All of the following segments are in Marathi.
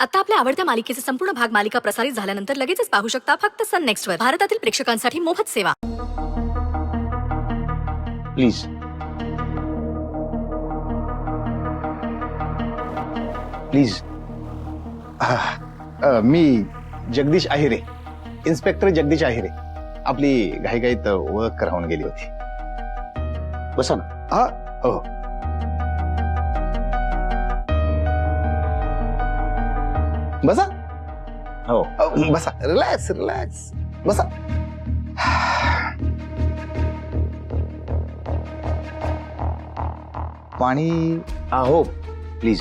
आता आपल्या आवडत्या मालिकेचे संपूर्ण भाग मालिका प्रसारित झाल्यानंतर लगेचच पाहू शकता फक्त सन नेक्स्ट वर. भारतातील प्रेक्षकांसाठी मोफत सेवा. Please please. मी जगदीश आहिरे, इन्स्पेक्टर जगदीश आहिरे. आपली घाईघाईत ओळख राहून गेली होती. बसा ना. हा हो. बसा. हो बसा. रिलॅक्स रिलॅक्स बसा. पाणी. हो प्लीज.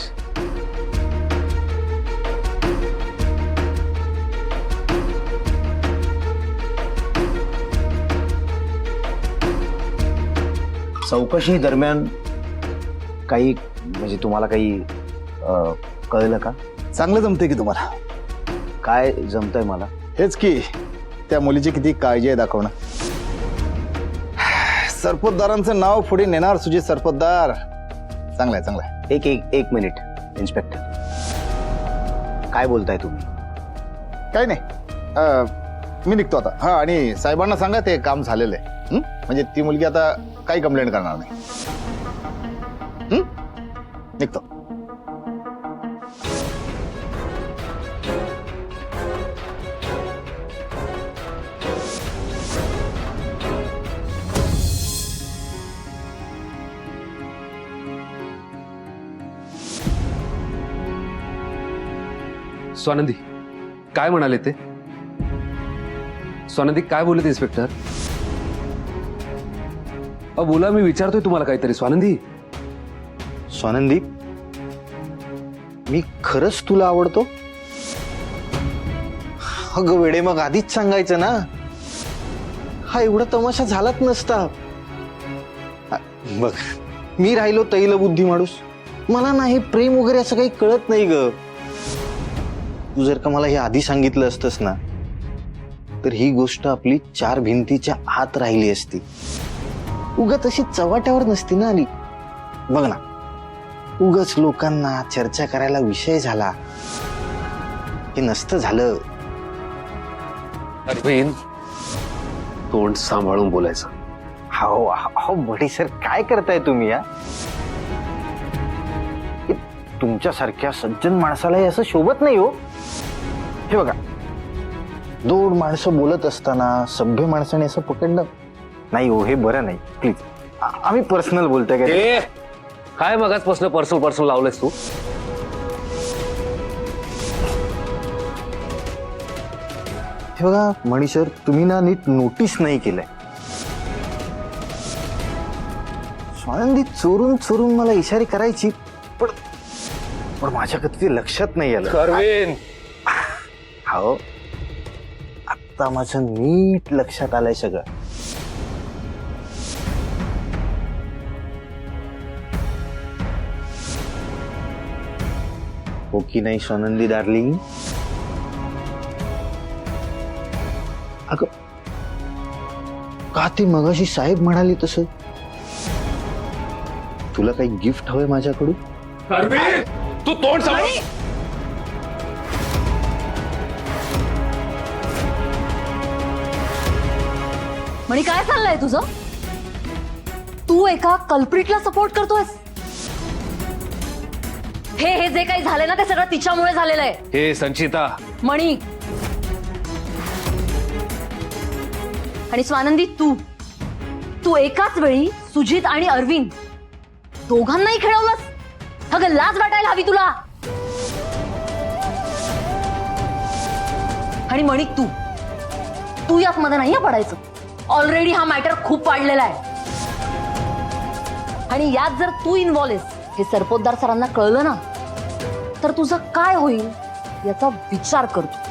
चौकशी दरम्यान काही म्हणजे तुम्हाला काही कळलं का? चांगलं जमतंय की तुम्हाला? काय जमतंय मला? हेच की त्या मुलीची किती काळजी आहे दाखवणं. सरपोतदारांचं नाव पुढे नेणार सुजित सरपोतदार. चांगलाय चांगलाय. एक मिनिट इन्स्पेक्टर, काय बोलताय तुम्ही? काय नाही, मी निघतो आता. हा, आणि साहेबांना सांगा ते काम झालेलं आहे. म्हणजे ती मुलगी आता काही कंप्लेंट करणार नाही. निघतो. स्वानंदी काय म्हणाले ते? स्वानंदी काय बोलत इन्स्पेक्टर? बोला, मी विचारतोय तुम्हाला काहीतरी. स्वानंदी. स्वानंदी, मी खरंच तुला आवडतो? अगं वेडे, मग आधीच सांगायचं ना. हा एवढा तमाशा झालाच नसता. बघ, मी राहिलो तैल बुद्धी माणूस. मला ना हे प्रेम वगैरे असं काही कळत नाही ग. तू जर का मला हे आधी सांगितलं असतंस ना, तर ही गोष्ट आपली चार भिंतीच्या आत राहिली असती. उगाच अशी चव्हाट्यावर नसती ना आली. बघ ना, उगाच लोकांना चर्चा करायला विषय झाला. हे नसतं झालं. अरविंद, तोंड सांभाळून बोलायचं. हो बडी सर, काय करताय तुम्ही? या तुमच्यासारख्या सज्जन माणसालाही असं शोभत नाही हो. हे बघा, दोन माणसं बोलत असताना सभ्य माणसाने असं पकडलं नाही हो, हे बरं नाही. प्लीज, आम्ही पर्सनल बोलतोय का? काय मगाचपासून पर्सनल लावलंयस तू? हे बघा मणी सर, तुम्ही ना नीट नोटीस नाही केलंय. स्वानंदी चोरून चोरून मला इशारे करायची, पण माझ्या कधी लक्षात नाही आलं. अरविंद, हो, आता माझं नीट लक्षात आलंय सगळं. हो की नाही स्वानंदी डार्लिंग? अगं, का ती मगाशी साहेब म्हणाली तसं? तुला काही गिफ्ट हवंय माझ्याकडून? अरविंद, तू तोंड सांभाळ. म्हणे काय चाललंय तुझं? तू एका कल्प्रिटला सपोर्ट करतोयस? हे जे काही झालंय ना, ते सगळं तिच्यामुळे झालेलं आहे. हे संचिता. मणी आणि स्वानंदी, तू एकाच वेळी सुजित आणि अरविंद दोघांनाही खेळवलंस. अगं, लाज वाटायला हवी तुला. आणि मणी, तू यात मध्ये नाही पडायचं. ऑलरेडी हा मॅटर खूप वाढलेला आहे. आणि यात जर तू इन्व्हॉल्व आहेस हे सरपोतदार सरांना कळलं ना, तर तुझं काय होईल याचा विचार करतो.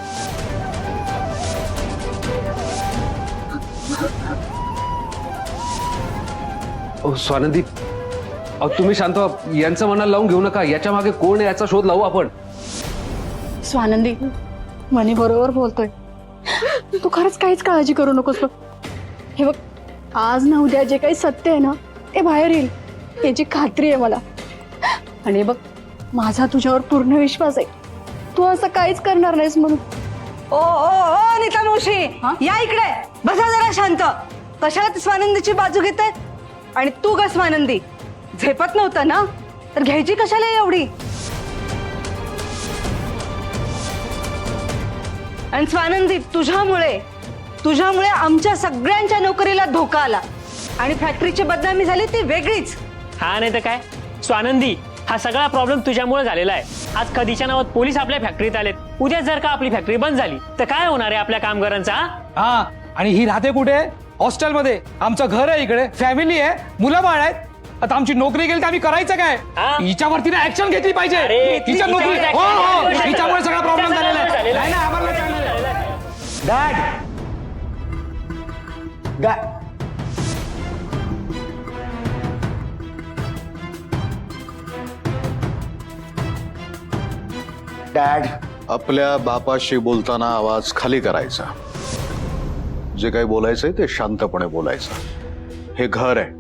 स्वानंदी, तुम्ही शांत व्हा. यांचं मनाला लावून घेऊ नका. याच्या मागे कोण आहे याचा शोध लावू आपण. स्वानंदी, मनी बरोबर बोलतोय. तू खरंच काहीच काळजी करू नकोस. हे बघ, आज ना उद्या जे काही सत्य आहे ना, ते बाहेर येईल याची खात्री आहे मला. आणि बघ, माझा तुझ्यावर पूर्ण विश्वास आहे. तू असं काहीच करणार नाहीस म्हणून. ओ ओ ओ नीता मावशी, या इकडे बसा जरा शांत. कशाला ती स्वानंदीची बाजू घेते? आणि तू ग स्वानंदी, झेपत नव्हतं ना, तर घ्यायची कशाला एवढी? आणि स्वानंदी, तुझ्यामुळे आमच्या सगळ्यांच्या नोकरीला धोका आला आणि फॅक्टरीची बदनामी झाली ती वेगळीच. हा नाही तर काय स्वानंदी, हा सगळा प्रॉब्लेम तुझ्यामुळे झालेला आहे. आज कधीच्या नावात पोलीस आपल्या फॅक्टरीत आलेत. उद्या जर का आपली फॅक्टरी बंद झाली तर काय होणार आहे आपल्या कामगारांचा? हा, आणि ही राहते कुठे? हॉस्टेलमध्ये. आमचं घर आहे इकडे, फॅमिली आहे, मुलं बाळ आहेत. आता आमची नोकरी गेली तर आम्ही करायचं काय? हा? हिच्यावरती ना ऍक्शन घेतली पाहिजे. अरे, हिच्या नोकरी हिच्यावर हो हो action हिच्यामुळे सगळा प्रॉब्लेम झालेला आहे. झालेला नाही, नाही, आम्हाला नाही चालणार. डॅड डॅड आपल्या बापाशी बोलताना आवाज खाली करायचा. जे काही बोलायचंय ते शांतपणे बोलायचं. हे घर आहे,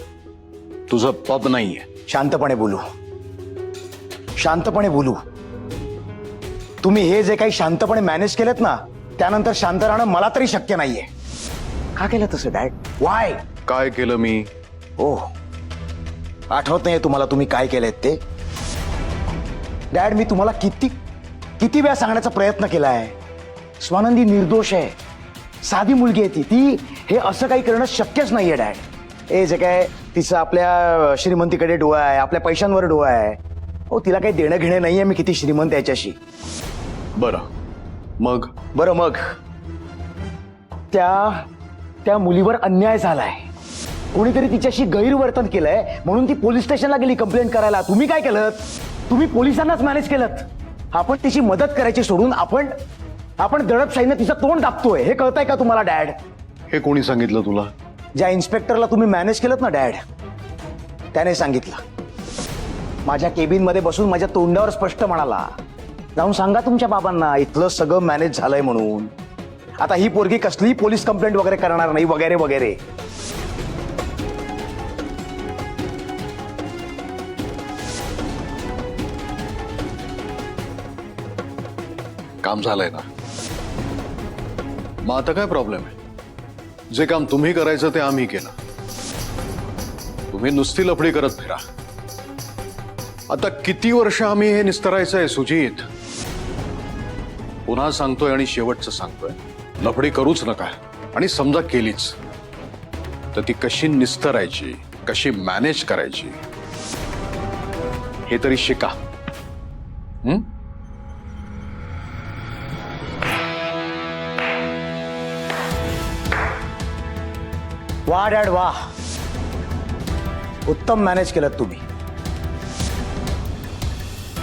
तुझं पब नाहीये. शांतपणे बोलू. तुम्ही हे जे काही शांतपणे मॅनेज केलं ना, त्यानंतर शांत राहणं मला तरी शक्य नाहीये. का केलं तसं डॅड? वाय? काय केलं मी? ओ, आठवत नाहीये तुम्हाला तुम्ही काय केलंय ते? डॅड, मी तुम्हाला किती वेळा सांगण्याचा प्रयत्न केलाय. स्वानंदी निर्दोष आहे, साधी मुलगी आहे ती हे असं काही करणं शक्यच नाहीये डॅड. हे जे काय तिचं आपल्या श्रीमंतीकडे डोळा आहे, आपल्या पैशांवर डोळा आहे. हो, तिला काही देणं घेणं नाहीये मी किती श्रीमंत याच्याशी. बरं मग त्या मुलीवर अन्याय झालाय. कोणीतरी तिच्याशी गैरवर्तन केलंय म्हणून ती पोलीस स्टेशनला गेली कंप्लेंट करायला. तुम्ही काय केलं? तुम्ही पोलिसांनाच मॅनेज केलं. आपण तिची मदत करायची सोडून आपण दडपशाहीनं तिचं तोंड दाबतोय. हे कळतंय का तुम्हाला डॅड? हे कोणी सांगितलं तुला? ज्या इन्स्पेक्टरला तुम्ही मॅनेज केलं ना डॅड, त्याने सांगितलं. माझ्या केबिन मध्ये बसून माझ्या तोंडावर स्पष्ट म्हणाला, जाऊन सांगा तुमच्या बाबांना इथलं सगळं मॅनेज झालंय म्हणून. आता ही पोरगी कसलीही पोलीस कंप्लेंट वगैरे करणार नाही वगैरे वगैरे. काम झालंय ना, मग आता काय प्रॉब्लेम आहे? जे काम तुम्ही करायचं ते आम्ही केलं. तुम्ही नुसती लफडी करत फिरा. आता किती वर्ष आम्ही हे निस्तरायचं आहे सुजीत. पुन्हा सांगतोय आणि शेवटचं सांगतोय, लफडी करूच नका. आणि समजा केलीच तर ती कशी निस्तरायची, कशी मॅनेज करायची हे तरी शिका. वा डॅड वा, उत्तम मॅनेज केलं तुम्ही.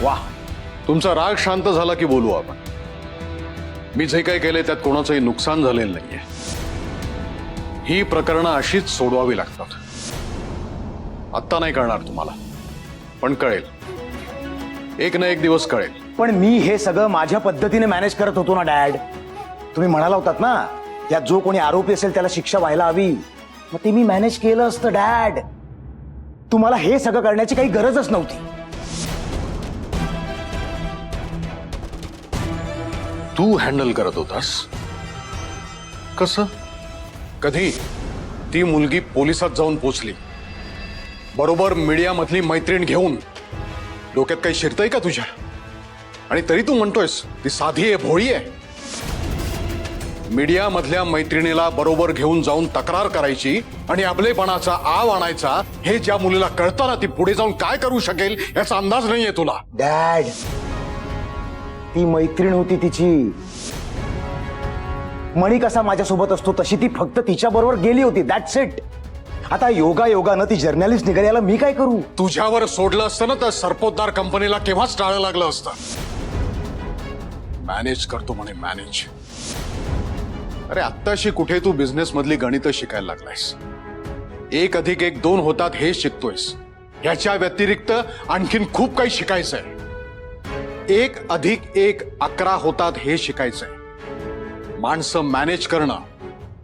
वा. तुमचा राग शांत झाला की बोलू आपण. मी जे काही केलंय त्यात कोणाचंही नुकसान झालेलं नाहीये. ही प्रकरणं अशीच सोडवावी लागतात. आत्ता नाही कळणार तुम्हाला, पण कळेल. एक ना एक दिवस कळेल. पण मी हे सगळं माझ्या पद्धतीने मॅनेज करत होतो ना डॅड. तुम्ही म्हणाला होतात ना, यात जो कोणी आरोपी असेल त्याला शिक्षा व्हायला हवी. मग ते मी मॅनेज केलं असतं डॅड. तुम्हाला हे सगळं करण्याची काही गरजच नव्हती. तू हँडल करत होतास कसं? कधी ती मुलगी पोलिसात जाऊन पोचली, बरोबर मीडियामधली मैत्रीण घेऊन. डोक्यात काही शिरतंय का तुझ्या? आणि तरी तू म्हणतोयस ती साधी आहे, भोळी आहे. मीडिया मधल्या मैत्रिणीला बरोबर घेऊन जाऊन तक्रार करायची आणि आपलेपणाचा आव आणायचा, हे ज्या मुलीला कळतं ना, ती पुढे जाऊन काय करू शकेल याचा अंदाज नाहीये तुला. डॅड, ती मैत्रीण होती तिची. मणी कसा माझ्यासोबत असतो तशी ती फक्त तिच्या बरोबर गेली होती. That's it. आता योगायोगानं ती जर्नलिस्ट निघाली, याला मी काय करू? तुझ्यावर सोडलं असतं ना तर सरपोतदार कंपनीला केव्हाच टाळं लागलं असतं. मॅनेज करतो म्हणे मॅनेज. अरे आत्ताशी कुठे तू बिझनेस मधली गणितं शिकायला लागलायस. 1 + 1 2 होतात हे शिकतोयस. ह्याच्या व्यतिरिक्त आणखीन खूप काही शिकायचंय. 1 + 1 11 होतात हे शिकायचंय. माणसं मॅनेज करणं,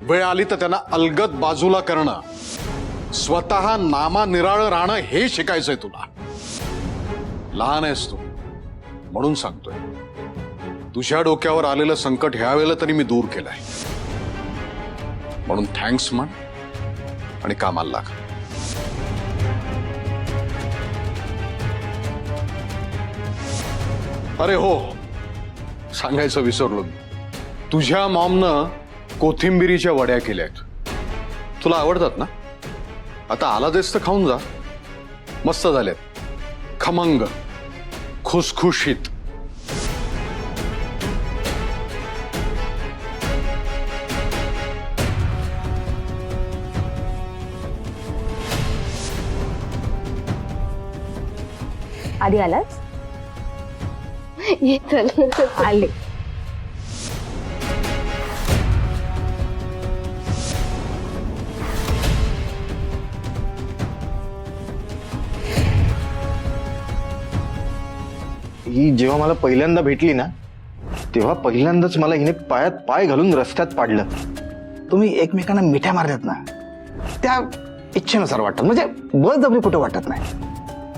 वेळ आली तर त्यांना अलगद बाजूला करणं, स्वतः नामानिराळं राहणं हे शिकायचंय तुला. लहान आहेस तू म्हणून सांगतोय. तुझ्या डोक्यावर आलेलं संकट ह्या वेळेला तरी मी दूर केलंय, म्हणून थँक्स म्हण आणि कामाला लाग. अरे हो, सांगायचं विसरलो मी. तुझ्या मॉमनं कोथिंबिरीच्या वड्या केल्यात. तुला आवडतात ना? आता आला तेच तर खाऊन जा. मस्त झाल्यात, खमंग, खुसखुशीत. आधी आलाच ये चल आले. ही जेव्हा मला पहिल्यांदा भेटली ना, तेव्हा पहिल्यांदाच मला हिने पायात पाय घालून रस्त्यात पाडलं. तुम्ही एकमेकांना मिठ्या मारतात ना, त्या इच्छेनुसार वाटतात, म्हणजे बळजबरी कुठे वाटत नाही.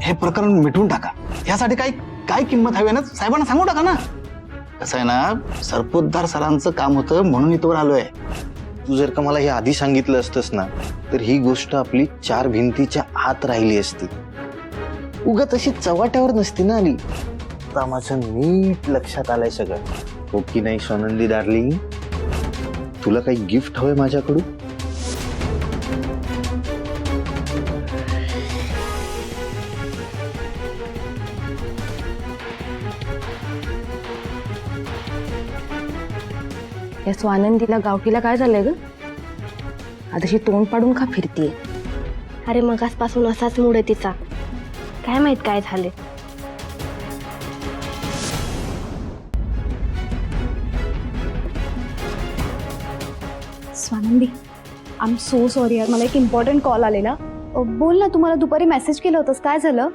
हे प्रकरण मिटवून टाका. यासाठी काय काय किंमत हवी ना, साहेबांना सांगू टाका ना. कसं आहे ना, सरपोतदार सरांचं काम होतं म्हणून इथवर आलोय. तू जर का मला हे आधी सांगितलं असतंस ना, तर ही गोष्ट आपली 4 भिंतीच्या आत राहिली असती. उगाच अशी चव्हाट्यावर नसती ना आली. आता माझं नीट लक्षात आलंय सगळं. हो की नाही स्वानंदी डार्लिंग? तुला काही गिफ्ट हवंय माझ्याकडून? या स्वानंदीला गावठीला काय झालंय ग? आताशी तोंड पाडून का फिरतीये? अरे मगासपासून असाच मूड आहे तिचा. काय माहित काय झाले. Swanandi, I am so sorry यार, मला एक इम्पॉर्टंट कॉल आलेला. बोल ना, तुम्हाला दुपारी मेसेज केलं होतंस, काय झालं?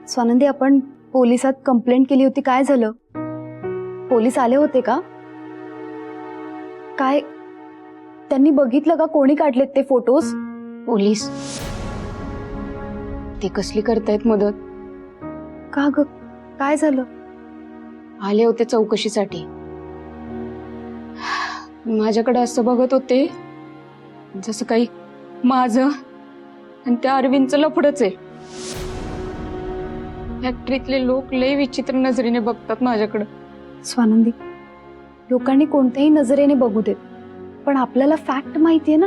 स्वानंदी, आपण पोलिसात कंप्लेंट केली होती, काय झालं? पोलीस आले होते का? काय त्यांनी बघितलं का कोणी काढलेत ते फोटोज? पोलीस ते कसली करतायत मदत? का ग, काय झालं? आले होते चौकशीसाठी. माझ्याकडे असं बघत होते जसं काही माझं आणि त्या अरविंदचं लफडच आहे. फॅक्टरीतले लोक लय विचित्र नजरेने बघतात माझ्याकडं. स्वानंदी, लोकांनी कोणत्याही नजरेने बघू देत, पण आपल्याला फॅक्ट माहितीये ना.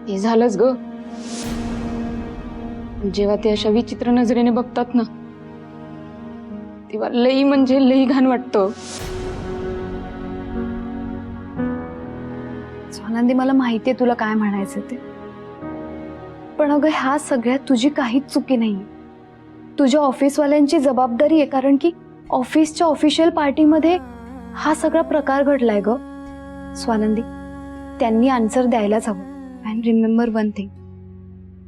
ते झालंच ग. जेव्हा ते अशा विचित्र नजरेने बघतात ना, तेव्हा लई म्हणजे लई घाण वाटतं. स्वानंदी, मला माहितीये तुला काय म्हणायचं ते, पण अगं ह्या सगळ्यात तुझी काहीच चुकी नाहीये. तुझ्या ऑफिसवाल्यांची जबाबदारी आहे, कारण की ऑफिसच्या ऑफिशियल पार्टीमध्ये हा सगळा प्रकार घडलाय ग. स्वानंदी, त्यांनी आन्सर द्यायलाच हवं. अँड रिमेंबर वन थिंग,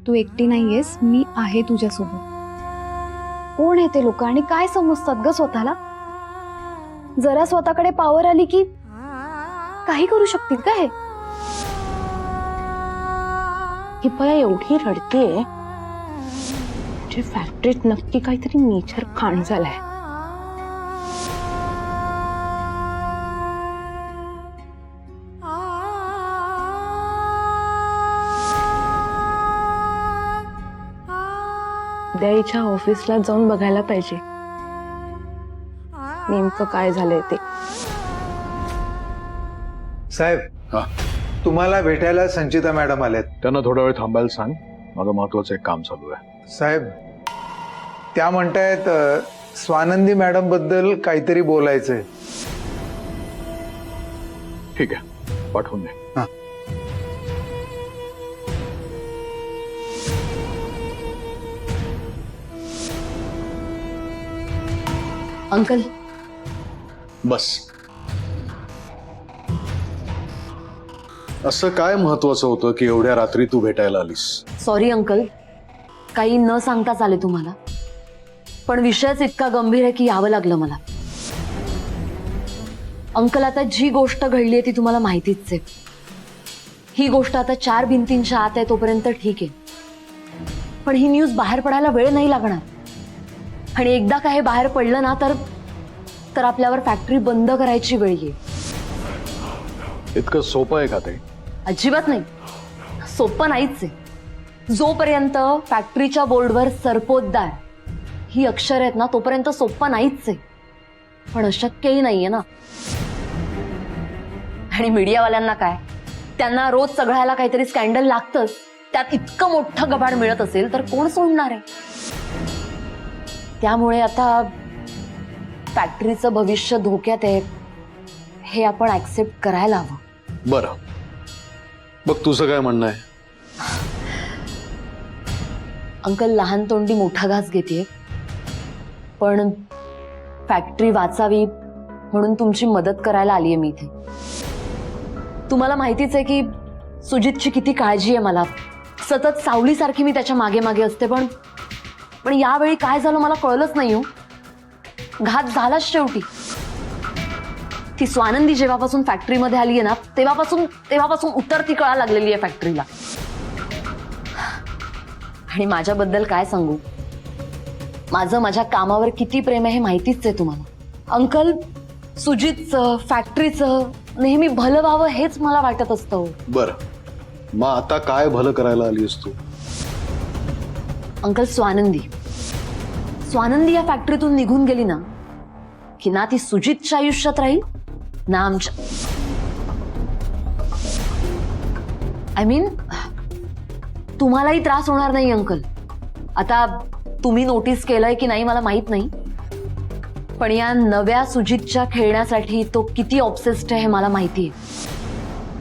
तू एकटी नाहीयेस, मी आहे तुझ्यासोबत. कोण आहे ते लोक आणि काय समजतात ग स्वतःला? जरा स्वतःकडे पॉवर आली की काही करू शकतील का हे? ही पया एवढी रडतेय, फॅक्टरीत नक्की काहीतरी नेचर खाण झालाय. उद्याच्या ऑफिसला जाऊन बघायला पाहिजे नेमकं काय झालंय ते. साहेब, तुम्हाला भेटायला संचिता मॅडम आलेत. त्यांना थोडा वेळ थांबायला सांग, माझं महत्वाचं एक काम चालू आहे. साहेब, त्या म्हणतायत स्वानंदी मॅडम बद्दल काहीतरी बोलायचंय. ठीक आहे, पाठवून दे. अंकल, बस. असं काय महत्वाचं होतं की एवढ्या रात्री तू भेटायला आलीस? सॉरी अंकल, काही न सांगताच आले तुम्हाला, पण विषयच इतका गंभीर आहे की यावं लागलं मला. अंकल, आता जी गोष्ट घडली आहे ती तुम्हाला माहितीच आहे. ही गोष्ट आता 4 भिंतींच्या आत आहे तोपर्यंत ठीक आहे, पण ही न्यूज बाहेर पडायला वेळ नाही लागणार. आणि एकदा का हे बाहेर पडलं ना, तर तर आपल्यावर फॅक्टरी बंद करायची वेळ येईल. इतकं सोपं आहे का ते? अजिबात नाही, सोपं नाहीच आहे. जोपर्यंत फॅक्टरीच्या बोर्डवर सरपोतदार ही अक्षर आहेत ना, तोपर्यंत सोपं नाहीच आहे. पण अशक्यही नाहीये ना. आणि मीडियावाल्यांना काय, त्यांना रोज सगळ्याला काहीतरी स्कॅन्डल लागतंच. त्यात इतकं मोठं गबाड मिळत असेल तर कोण सोडणार आहे? त्यामुळे आता फॅक्टरीचं भविष्य धोक्यात आहे हे आपण ऍक्सेप्ट करायला हवं. बरं, बघ तुझं काय म्हणणं आहे? अंकल, लहान तोंडी मोठा घास घेते, पण फॅक्टरी वाचावी म्हणून तुमची मदत करायला आलीये मी इथे. तुम्हाला माहितीच आहे की सुजितची किती काळजी आहे मला. सतत सावलीसारखी मी त्याच्या मागे मागे असते, पण यावेळी काय झालं मला कळलंच नाही हो. घात झालाच शेवटी. ती स्वानंदी जेव्हापासून फॅक्टरीमध्ये आली आहे ना, तेव्हापासून उतरती कळा लागलेली आहे फॅक्टरीला. आणि माझ्याबद्दल काय सांगू, माझं माझ्या कामावर किती प्रेम आहे हे माहितीच आहे तुम्हाला. अंकल, सुजितचं फॅक्टरीचं नेहमी भलं व्हावं हेच मला वाटत असतं. बरं, मग आता काय भलं करायला आलीस तू? अंकल, स्वानंदी या फॅक्टरीतून निघून गेली ना, की ना ती सुजितच्या आयुष्यात राहील ना आमच्या. आय मीन, तुम्हालाही त्रास होणार नाही अंकल. आता तुम्ही नोटीस केलंय की नाही मला माहित नाही, पण या नव्या सुजितच्या खेळण्यासाठी तो किती ऑब्सेस्ड आहे हे मला माहितीये.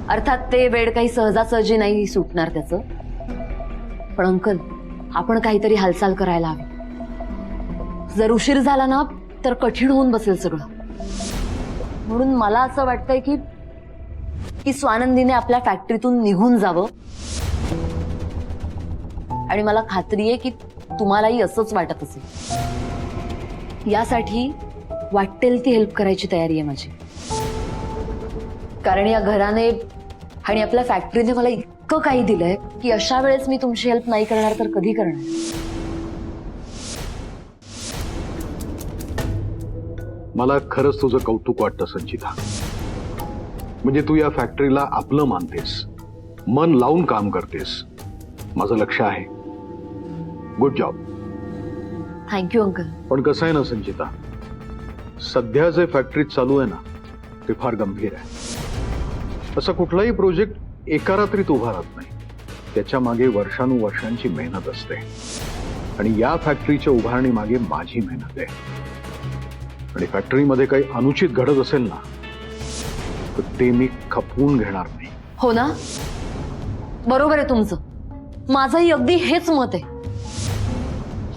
अर्थात ते वेळ काही सहजासहजी नाही सुटणार त्याचं. पण अंकल, आपण काहीतरी हालचाल करायला हवी. जर उशीर झाला ना तर कठीण होऊन बसेल सगळं. म्हणून मला असं वाटतंय की स्वानंदीने आपल्या फॅक्टरीतून निघून जावं. आणि मला खात्री आहे की तुम्हालाही असंच वाटत असेल. यासाठी वाटेल ती हेल्प करायची तयारी आहे माझी. कारण या घराने आणि आपल्या फॅक्टरीने मला इतकं काही दिलंय की अशा वेळेस मी तुमची हेल्प नाही करणार तर कधी करणार? मला खरंच तुझं कौतुक वाटतं संचिता. म्हणजे तू या फॅक्टरीला आपलं मानतेस, मन लावून काम करतेस. माझं लक्ष आहे. Good job. Thank you uncle. पण कसं आहे ना संचिता, सध्या जे फॅक्टरीत चालू आहे ना ते फार गंभीर आहे. असं कुठलाही प्रोजेक्ट एका रात्रीत उभा राहत नाही. त्याच्या मागे वर्षानुवर्षांची मेहनत असते. आणि या फॅक्टरीच्या उभारणी मागे माझी मेहनत आहे. आणि फॅक्टरीमध्ये काही अनुचित घडत असेल ना तर ते मी खपवून घेणार नाही. हो ना, बरोबर आहे तुमचं. माझंही अगदी हेच मत आहे.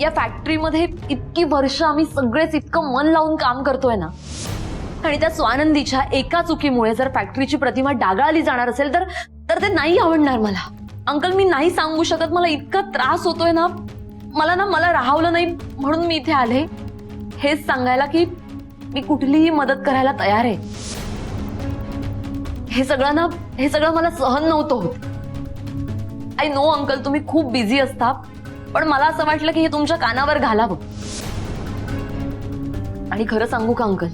या फॅक्टरीमध्ये इतकी वर्ष आम्ही सगळेच इतकं मन लावून काम करतोय ना, आणि त्या स्वानंदीच्या एका चुकीमुळे जर फॅक्टरीची प्रतिमा डागाळली जाणार असेल तर ते नाही आवडणार मला. अंकल, मी नाही सांगू शकत. मला इतका त्रास होतोय ना, मला राहावलं नाही म्हणून मी इथे आले हेच सांगायला की मी कुठलीही मदत करायला तयार आहे. हे सगळं मला सहन नव्हतं होत. आय नो अंकल, तुम्ही खूप बिझी असता, पण मला असं वाटलं की हे तुमच्या कानावर घालावं. आणि खरं सांगू का अंकल,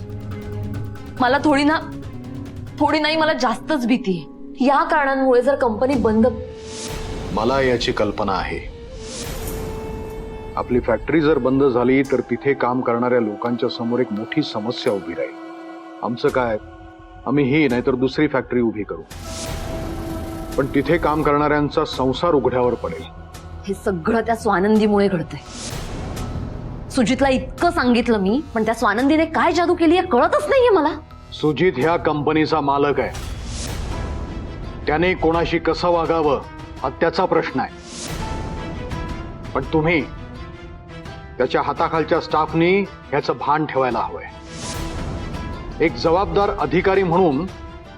मला थोडी नाही मला जास्तच भीती आहे. या कारणांमुळे जर कंपनी बंद. मला याची कल्पना आहे. आपली फॅक्टरी जर बंद झाली तर तिथे काम करणाऱ्या लोकांच्या समोर एक मोठी समस्या उभी राहील. आमचं काय, आम्ही ही नाहीतर दुसरी फॅक्टरी उभी करू, पण तिथे काम करणाऱ्यांचा संसार उघड्यावर पडेल. हे सगळं त्या स्वानंदीमुळे घडतंय. सुजितला इतकं सांगितलं मी, पण त्या स्वानंदीने काय जादू केली आहे कळतच नाहीये मला. सुजित ह्या कंपनीचा मालक आहे. त्याने कोणाशी कसं वागावं हा त्याचा प्रश्न आहे. पण तुम्ही त्याच्या हाताखालच्या स्टाफनी ह्याचं भान ठेवायला हवंय. एक जबाबदार अधिकारी म्हणून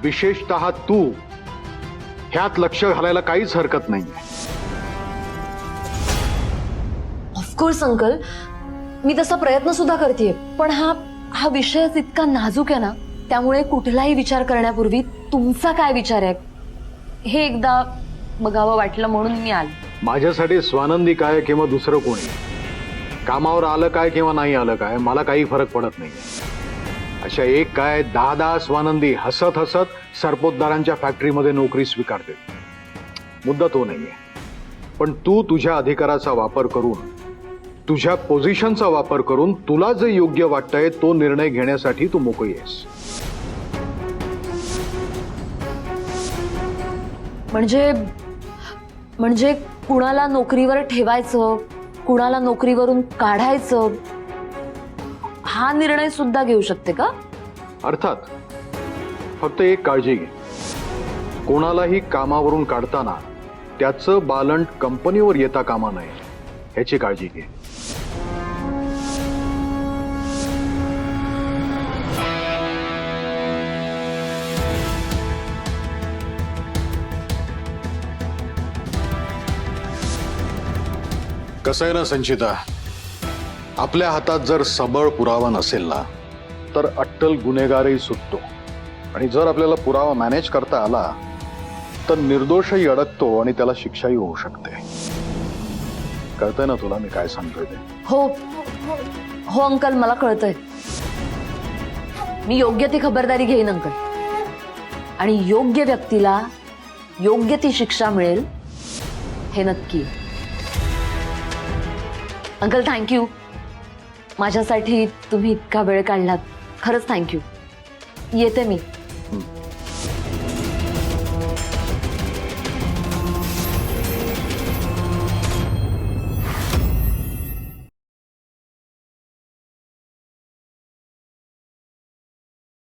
विशेषतः तू ह्यात लक्ष घालायला काहीच हरकत नाहीये. ऑफकोर्स अंकल, मी तसा प्रयत्न सुद्धा करतेय, पण हा विषयच इतका नाजूक आहे ना, त्यामुळे कुठलाही विचार करण्यापूर्वी तुमचा काय विचार आहे हे एकदा बघावं वाटलं म्हणून मी आले. माझ्यासाठी स्वानंदी काय किंवा दुसरं कोणी कामावर आलं काय किंवा नाही आलं काय मला काही फरक पडत नाही. अशा एक काय 10 स्वानंदी हसत हसत सरपोतदारांच्या फॅक्टरीमध्ये नोकरी स्वीकारते. मुद्दा तो नाहीये, पण तू तुझ्या अधिकाराचा वापर करून, तुझ्या पोझिशनचा वापर करून तुला जे योग्य वाटतंय तो निर्णय घेण्यासाठी तू मोकळी आहेस. म्हणजे कुणाला नोकरीवर ठेवायचं, कुणाला नोकरीवरून काढायचं, हा निर्णय सुद्धा घेऊ शकते का? अर्थात. फक्त एक काळजी घे, कोणालाही कामावरून काढताना त्याचं बालंट कंपनीवर येता कामा नये, ह्याची काळजी घे. कसं आहे ना संचिता, आपल्या हातात जर सबळ पुरावा नसेल ना तर अट्टल गुन्हेगारही सुटतो, आणि जर आपल्याला पुरावा मॅनेज करता आला तर निर्दोषही अडकतो आणि त्याला शिक्षाही होऊ शकते. कळतंय ना तुला मी काय सांगतोय ते? हो अंकल, मला कळतंय. मी योग्य ती खबरदारी घेईन अंकल, आणि योग्य व्यक्तीला योग्य ती शिक्षा मिळेल हे नक्की. अंकल थँक्यू, माझ्यासाठी तुम्ही इतका वेळ काढलात, खरंच थँक्यू. येते मी.